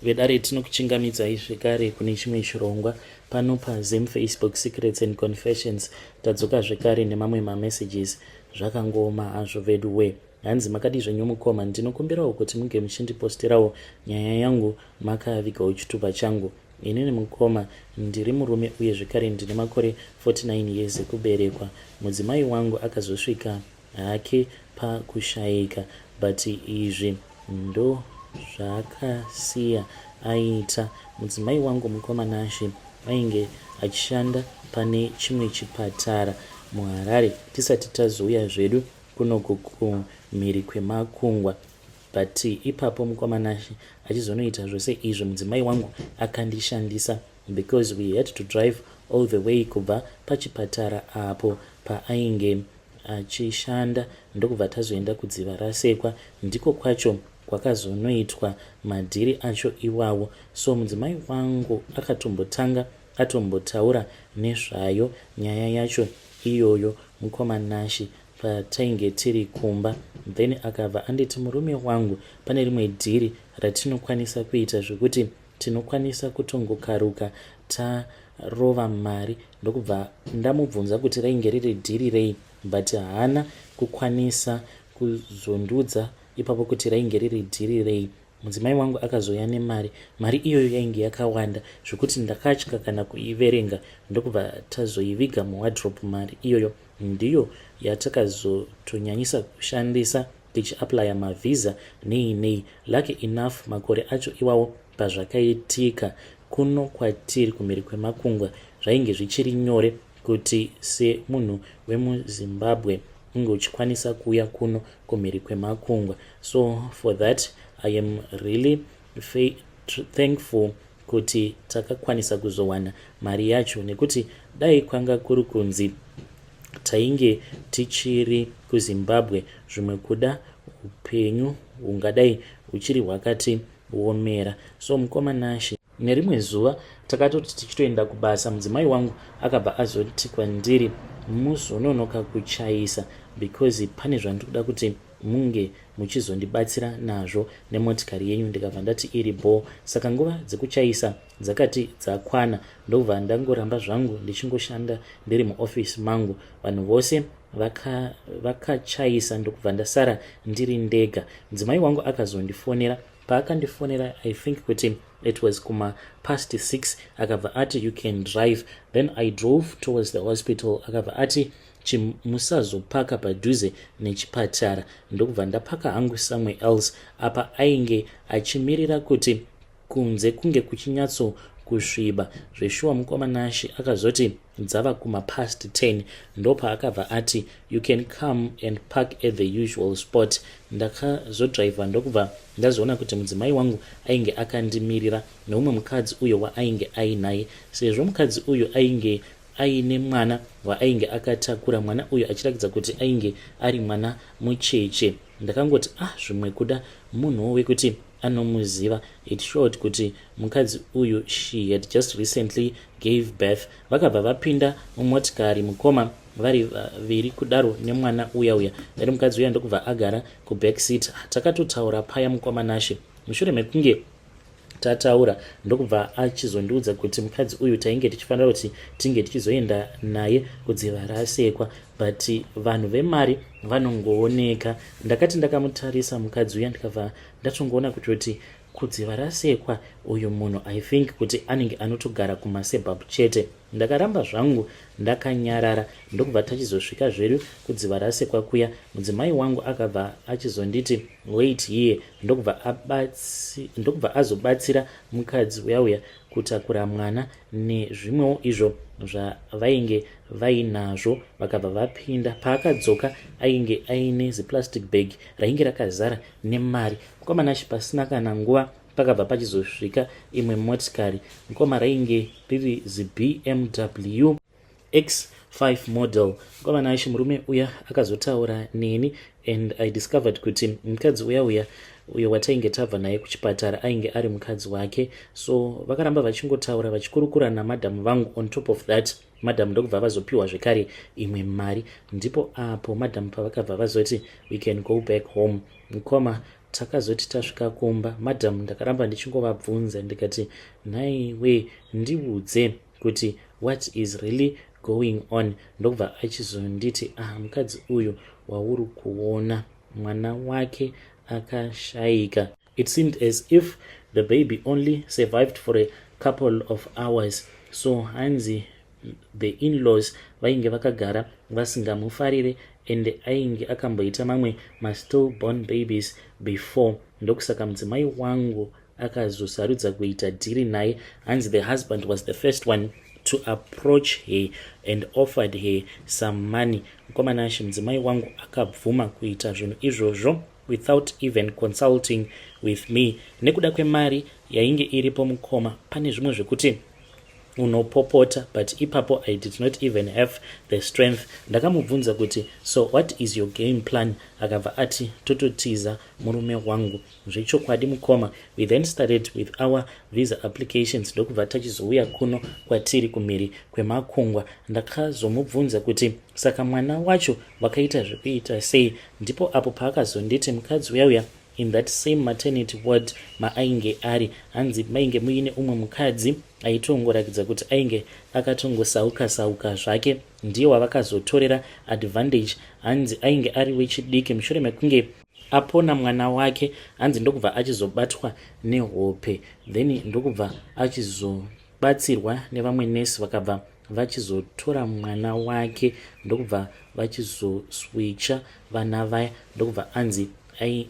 vedare tinokuchingamidzai zvekare kune chimwe chirongwa pano pazem Facebook Secrets and Confessions. Tadzoka zvekare nemamwe mamessages zvakangoma hazvo veduwe. Hanzi makadi zvenyomukoma, ndinokumbirawo kuti munge muchindiposterawo nyaya yangu makavigawo chitupa changu. Inini mukoma ndiri murume uye zvekare ndine makore 49 years ekuberekwa. Mudzimai wangu akazosvika hake pakushayika, but izvi ndo zvakasiya aita. Mudzimai wangu mukoma Nashi ainge achishanda pane chimwe chipatara muHarare tisati tazouya zvedu kunoku kumhiri kwemakungwa, but ipapo mukoma Nashi achizonoita zvose izvo mudzimai wangu akandishandisa, because we had to drive all the way kubva pachipatara apo paainge achishanda ndokubva tazoenda kudziva rasekwa, ndiko kwacho kwakazonoitwa madhiri acho iwawo. So mudzimai wangu akatombotanga atombotaura nezvayo nyaya yacho iyoyo mukoma Nashi patainge tiri kumba. Then akabva anditi, murume wangu, pane rimwe dhiri ratinokwanisa kuita zvekuti tinokwanisa kutongokaruka tarova mari. Ndokubva ndamubvunza kuti rainge riri dhiri rei, but haana kukwanisa kuzondudza ipapo kuti rainge riri dhiri rei. Mudzimai wangu akazoya nemari. Mari iyoyo yainge yakawanda zvokuti ndakatya kana kuiverenga, ndokubva tazoiviga muwardrobe. Mari iyoyo ndiyo yatakazotonyanyisa kushandisa tichiaplya mavisa nei. Lucky enough makore acho iwawo pazvakaitika kuno kwatiri kumhiri kwemakungwa zvainge zvichiri nyore kuti semunhu wemuZimbabwe unge uchikwanisa kuuya kuno kumhiri kwemakungwa. So for that I am really thankful kuti takakwanisa kuzowana mari yacho, nekuti dai kwanga kuri kunzi tainge tichiri kuZimbabwe zvimwe kuda upenyu hungadai huchiri hwakati omera. So mukoma Nashi, nerimwe zuva takatoti tichitoenda kubasa, mudzimai wangu akabva azoti kwandiri, muzononoka kuchayisa because pane zvandikuda kuti munge muchizondibatsira nazvo nemotikari yenyu. Ndikabva ndati iri bo. Saka nguva dzekuchayisa dzakati dzakwana, ndobva ndangoramba zvangu ndichingoshanda ndiri muofisi mangu. Vanhu vose vakachayisa ndokubva ndasara ndiri ndega. Mudzimai wangu akazondifonera. Paakandifonera I think kuti it was kuma past 6, akabva ati you can drive. Then I drove towards the hospital. Akabva ati musazopaka padhuze nechipatara. Ndokubva ndapaka hangu somewhere else. Apa ainge achimirira kuti kunze kunge kuchinyatso kusviba zveshuwa. mukoma Nashi akazoti dzava kuma past 10, ndopa akabva ati you can come and park at the usual spot. Ndakazodriva ndokubva ndazoona kuti mudzimai wangu ainge akandimirira neumwe mukadzi uyo waainge ainaye. Sezvo mukadzi uyo ainge aine mwana waainge akatakura, mwana uyo achiratidza kuti ainge ari mwana mucheche, ndakangoti zvimwe kuda munhu wekuti anomuziva. It showed kuti mukadzi uyu she had just recently gave birth. Vakabva vapinda mumotikari mukoma vari vaviri kudaro nemwana uya. Dari mukadzi uya ndokubva agara kuback seat. Takatotaura paya mukoma Nashi. Mushure mekunge tataura ndokubva achizondiudza kuti mukadzi uyu tainge tichifanira kuti tinge tichizoenda naye kudziva rasekwa, but vanhu vemari vanongooneka. Ndakati ndakamutarisa mukadzi uya ndikabva ndatongoona kuti kudziva rasekwa uyu munhu I think kuti anenge anotogara kumasebhabu chete. Ndakaramba zvangu ndakanyarara ndokubva tachizosvika zvedu kudziva rasekwa kuya. Mudzimai wangu akabva achizonditi wait here, ndokubva azobatsira mukadzi uya kutakura mwana nezvimwewo izvo zvavainge vainazvo. Vakabva vapinda. Paakadzoka ainge aine ziplastic bag rainge rakazara nemari. mukoma Nashi pasina kana nguva pakabva pachizosvika imwe motikari. mukoma rainge riri BMW X5 model. mukoma Nashi, murume uya akazotaura neni and I discovered kuti mukadzi uya watainge tabva naye kuchipatara ainge ari mukadzi wake. So vakaramba vachingotaura vachikurukura namadhamu vangu. On top of that madhamu ndokubva vazopiwa zvekare imwe mari. Ndipo apo madhamu pavakabva vazoti we can go back home. mukoma takazoti tasvika kumba, madam ndakaramba ndichingovabvunza ndikati, nhaiwe ndiudze kuti what is really going on. Ndokubva achizonditi, mukadzi uyu wauri kuona mwana wake akashayika. It seemed as if the baby only survived for a couple of hours. So hanzi the in-laws vainge vakagara vasingamufarire and ainge akamboita mamwe ma-stillborn babies before. Ndokusaka mudzimai wangu akazosarudza kuita dhiri naye. Hanzi the husband was the first one to approach her and offered her some money. Mukomana ashe mudzimai wangu akabvuma kuita zvinhu izvozvo without even consulting with me. Nekuda kwemari yainge iripo mukoma, pane zvimwe zvekuti unopopota, but ipapo I did not even have the strength. Ndakamubvunza kuti, so what is your game plan? Akabva ati, tototiza murume wangu. Zvechokwadi mukoma. We then started with our visa applications. Ndokubva tachizouya kuno kwatiri kumhiri kwemakungwa. Ndakazomubvunza kuti, saka mwana wacho wakaita zvekuita sei? Ndipo apo paakazonditi, mukadzi uyauya in that same maternity ward maainge ari, hanzi mainge muine umwe mukadzi aitongoratidza kuti ainge akatongosauka zvake, ndiye wavakazotorera advantage. Hanzi ainge ari wechidiki, mushure mekunge apona mwana wake, hanzi ndokubva achizobatwa nehope, then ndokubva achizobatsirwa nevamwe nesi, vakabva vachizotora mwana wake, ndokubva vachizoswicha vana vaya, ndokubva hanzi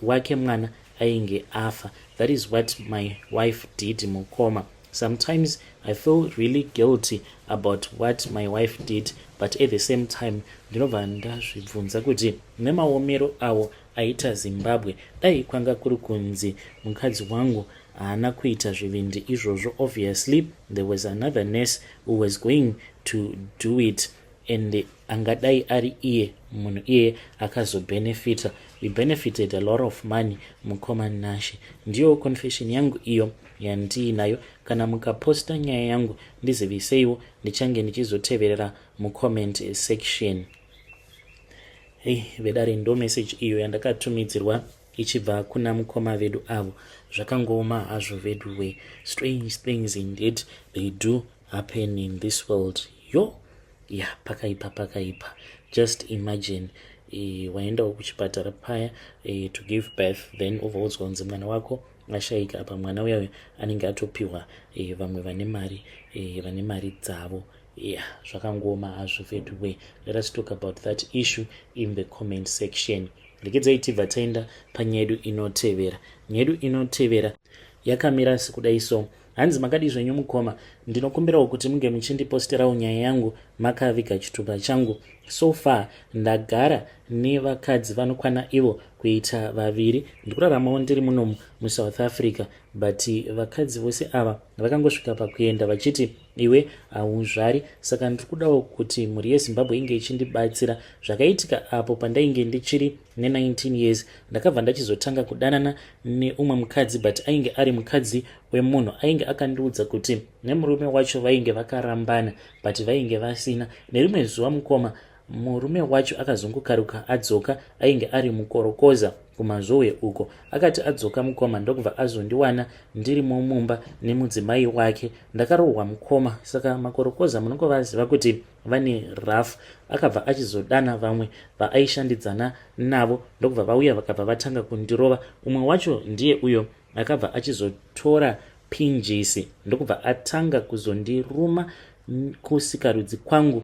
wake mwana ainge afa. That is what my wife did mukoma. Sometimes I feel really guilty about what my wife did, but at the same time ndinobva ndazvibvunza kuti nemaomero awo aita Zimbabwe, dai kwanga kuri kunzi mukadzi wangu haana kuita zvivindi izvozvo, obviously there was another nurse who was going to do it, and angadai ari iye munhu iye akazobenefita. We benefited a lot of money mukoma nashe. Ndiyo confession yangu iyo yandiinayo. Kana mukaposta nyaya yangu ndiziviseiwo, ndichange ndichizoteverera mucomment section. Vedare ndo message iyo yandakatumidzirwa ichibva kuna mukoma vedu avo. Zvakangoma hazvo vedu we. Strange things indeed they do happen in this world. Pakaipa. Just imagine waendawo kuchipatara paya to give birth, then ubvaudzwa kunzi mwana wako ashayika. Apa mwana uyayo anenge atopiwa vamwe vane mari dzavo. Zvakangoma hazvo vedu we. Let us talk about that issue in the comment section. Legedzai tibva taenda panyaya yedu inotevera. Nyaya yedu inotevera yakamira sekudai so. Hanzi makadi zvenyu mukoma, ndinokumbirawo kuti munge muchindiposterawo nyaya yangu makaviga chitupa changu. So far ndagara nevakadzi vanokwana ivo kuita vaviri. Ndikuraramawo ndiri muno muSouth Africa, but vakadzi vose ava vakangosvika pakuenda vachiti iwe hauzvari. Saka ndirikudawo kuti mhuri yeZimbabwe inge ichindibatsira. Zvakaitika apo pandainge ndichiri ne19 years, ndakabva ndachizotanga kudanana neumwe mukadzi, but ainge ari mukadzi wemunhu. Ainge akandiudza kuti nemurume wacho vainge vakarambana, but vainge vasina. Nerimwe zuva mukoma, murume wacho akazongokaruka adzoka, ainge ari mukorokoza kumazowe uko. Akati adzoka mukoma, ndokubva azondiwana ndirimo mumba nemudzimai wake. Ndakarohwa mukoma, saka makorokoza munongovaziva kuti vane rafu. Akabva achizodana vamwe vaaishandidzana navo, ndokubva vauya vakabva vatanga kundirova. Umwe wacho ndiye uyo akabva achizotora pinjisi, ndokubva atanga kuzondiruma kusikarudzi kwangu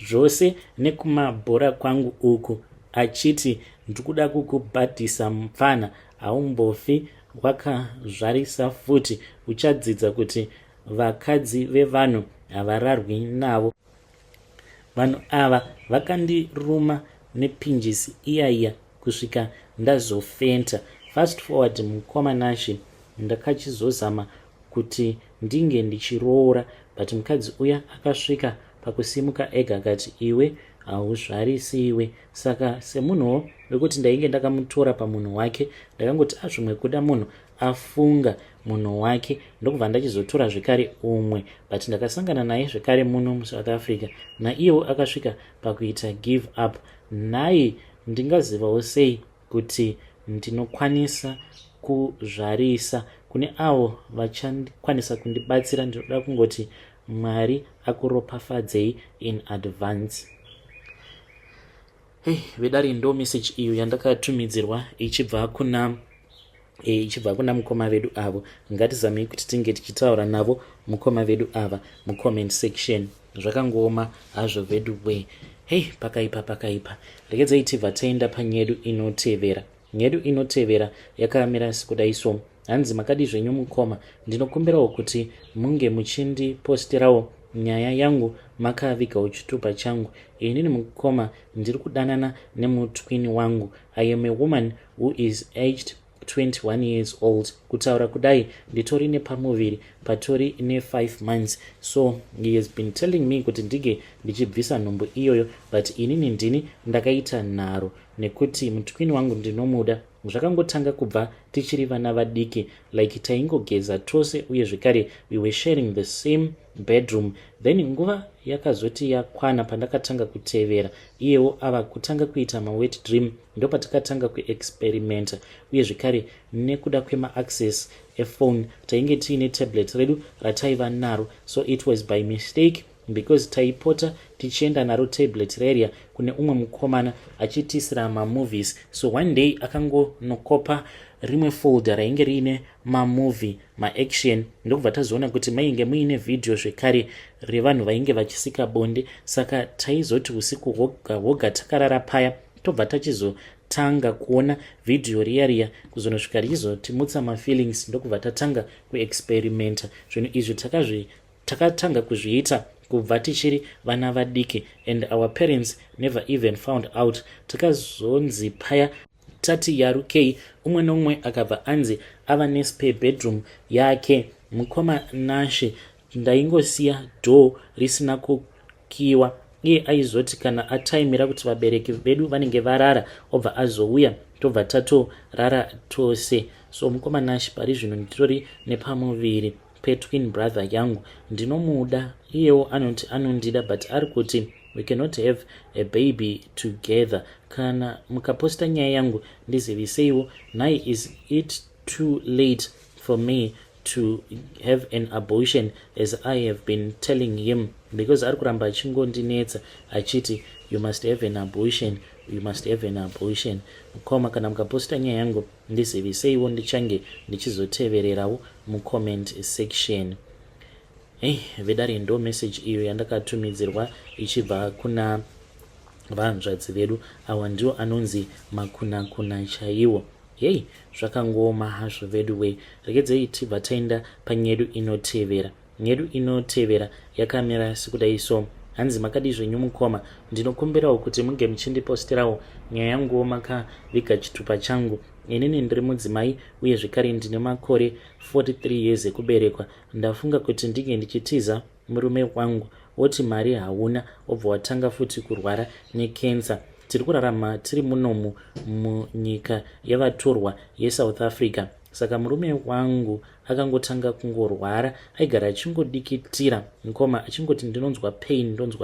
zvose nekumabhora kwangu uku, achiti ndikuda kukubhadhisa mupfana, haumbofi wakazvarisa futi, uchadzidza kuti vakadzi vevanhu havararwi navo. Vanhu ava vakandiruma nepinjisi iyaiya kusvika ndazofenta. Fast forward mukoma nashe, ndakachizozama kuti ndinge ndichiroora, but mukadzi uya akasvika pakusimuka ega akati iwe hauzvarisi iwe. Saka semunhuwo wekuti ndainge ndakamutora pamunhu wake, ndakangoti zvimwe kuda munhu afunga munhu wake, ndokubva ndachizotora zvekare umwe, but ndakasangana naye zvekare muno muSouth Africa, naiyewo akasvika pakuita give up. Naye ndingazivawo sei kuti ndinokwanisa kuzvarisa. Kune avo vachakwanisa kundibatsira, ndinoda kungoti Mwari akuropafadzei in advance. Vedari ndo message iyo yandakatumidzirwa ichibva kuna mukoma vedu avo. Ngatizamei kuti tinge tichitaura navo mukoma vedu ava mucomment section. Zvakangooma hazvo vedu we. Pakaipa. Regedzai tibva taenda panyedu inotevera. Nyedu inotevera yakamira sekudai so. Hanzi makadi zvenyu mukoma, ndinokumbirawo kuti munge muchindipostirawo nyaya yangu makavigawo chitupa changu. Inini mukoma ndiri kudanana nemutwini wangu. I am a woman who is aged 21 years old. Kutaura kudai nditori nepamuviri patori ne 5 months. So he has been telling me kuti ndige ndichibvisa nhombo iyoyo, but inini ndini ndakaita nharo nekuti mutwini wangu ndinomuda. Zvakangotanga kubva tichiri vana vadiki, like taingogeza tose uye zvekare we were sharing the same bedroom. Then nguva yakazoti yakwana pandakatanga kutevera iyewo ava kutanga kuita mawet dream, ndo patakatanga kuexperimenta uye zvekare nekuda kwema-access ephone tainge tiine tablet redu rataiva naro. So it was by mistake because taipota tichienda naro tablet reria kune umwe mukomana achitisira mamovies. So one day akangonokopa rimwe folder rainge riine mamovie maaction, ndokubva tazoona kuti mainge muine video zvekare revanhu vainge vachisika bonde. Saka taizoti usiku hwoga takarara paya tobva tachizotanga kuona video riya kuzonosvika richizotimutsa mafeelings, ndokubva tatanga kuexperimenta. Zvinhu izvi takatanga kuzviita kubva tichiri vana vadiki, and our parents never even found out. Takazonzi paya tati yarukei umwe nomwe akabva anzi ava nespare bedroom yake. Mukoma Nashe ndaingosiya door risina kukiwa, iye aizoti kana ataimira kuti vabereki vedu vanenge varara obva azouya tobva tatorara tose. So mukoma Nashe pari zvino nditori nepamuviri petwin brother yangu, ndinomuda, iyewo anoti anondida, but ari kuti we cannot have a baby together. Kana mukaposta nyaya yangu ndiziviseiwo, nai is it too late for me to have an abortion as I have been telling him, because ari kuramba achingondinetsa achiti you must have an abortion, you must have an abortion. Mukoma, kana mukaposta nyaya yangu ndiziviseiwo, ndichange ndichizotevererawo mucomment section. Vedari ndo message iyo yandakatumidzirwa ichibva kuna vanzvadzi vedu. Awa ndio anonzi makuna chaiwo. Zvakangooma hazvo vedu we. Regedzei tibva taenda panyedu inotevera. Nyedu inotevera yakamira sekudai so. Hanzi makadi zvenyu mukoma, ndinokumbirawo kuti munge muchindipostirawo nyaya yangu makaviga chitupa changu. Inini ndiri mudzimai uye zvekare ndine makore 43 years ekuberekwa. Ndafunga kuti ndinge ndichitiza murume wangu, woti mari hauna, obva watanga futi kurwara nekensa. Tiri kurarama tiri munomu munyika yavatorwa yeSouth Africa. Saka murume wangu akangotanga kungorwara, aigara achingodikitira mukoma achingoti ndinonzwa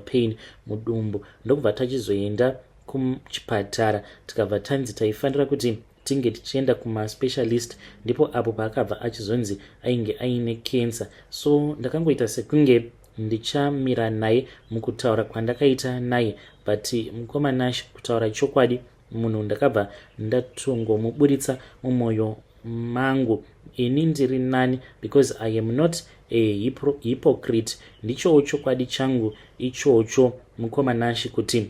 pain mudumbu. Ndokubva tachizoenda kuchipatara tikabva tanzi taifanira kuti tinge tichienda kuma-specialist, ndipo apo paakabva achizonzi ainge aine cancer. So ndakangoita sekunge ndichamira naye mukutaura kwandakaita naye, but mukoma Nashe kutaura chokwadi munhu ndakabva ndatongomuburitsa mumwoyo mangu. Ini ndiri nani because I am not a hypocrite. Ndichowo chokwadi changu ichocho mukoma Nashe kuti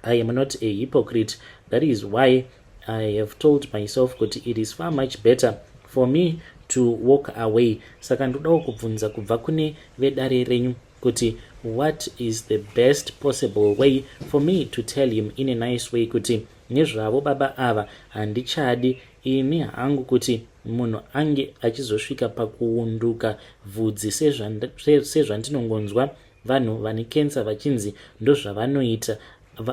I am not a hypocrite. That is why I have told myself kuti it is far much better for me to walk away. Saka ndodawo kubvunza kubva kune vedare renyu kuti what is the best possible way for me to tell him in a nice way kuti nezvavo baba ava handichadi ini hangu kuti munhu ange achizosvika pakuunduka vhudzi sezvandinongonzwa vanhu vane kensa vachinzi ndo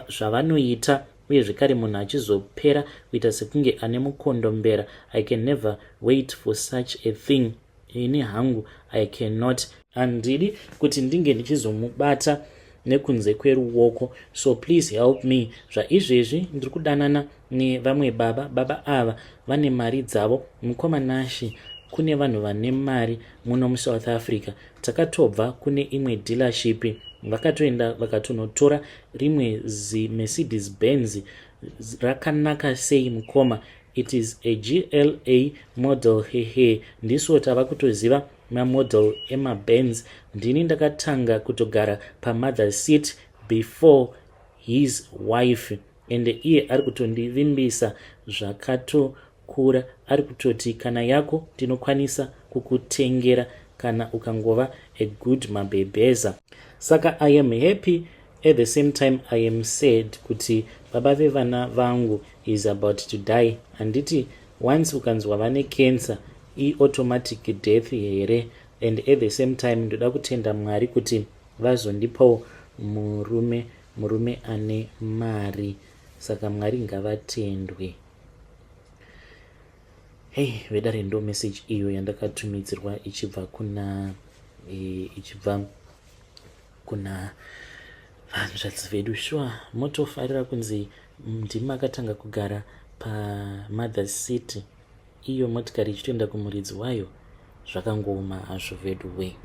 zvavanoita uye zvekare munhu achizopera kuita sekunge ane mukondombera. I can never wait for such a thing. Ini hangu I cannot. Handidi kuti ndinge ndichizomubata nekunze kweruoko. So please help me. Zvaizvezvi ndiri kudanana nevamwe baba ava vane mari dzavo. Mukoma Nashi, kune vanhu vane mari muno muSouth Africa. Takatobva kune imwe dealership vakatoenda vakatonotora rimwe Mercedes Benz rakanaka sei mukoma. It is a GLA model. Hehe, ndiso tava kutoziva mamodel emaBenz. Ndini ndakatanga kutogara pamother seat before his wife, ende iye ari kutondivimbisa zvakatokura. Ari kutoti kana yako tinokwanisa kukutengera kana ukangova a good mabebeza. Saka I am happy, at the same time I am sad kuti baba vevana vangu is about to die. Handiti once ukanzwa vane cancer automatic death here, and at the same time ndoda kutenda Mwari kuti vazondipawo murume ane mari. Saka Mwari ngavatendwe. Hey, vedare ndo message iyo yandakatumidzirwa ichibva kuna hanzvadzi vedu. Sure, motofarira kunzi ndima akatanga kugara pamother seat, iyo motikari ichitoenda kumuridzi wayo. Zvakangoma hazvo vedu we.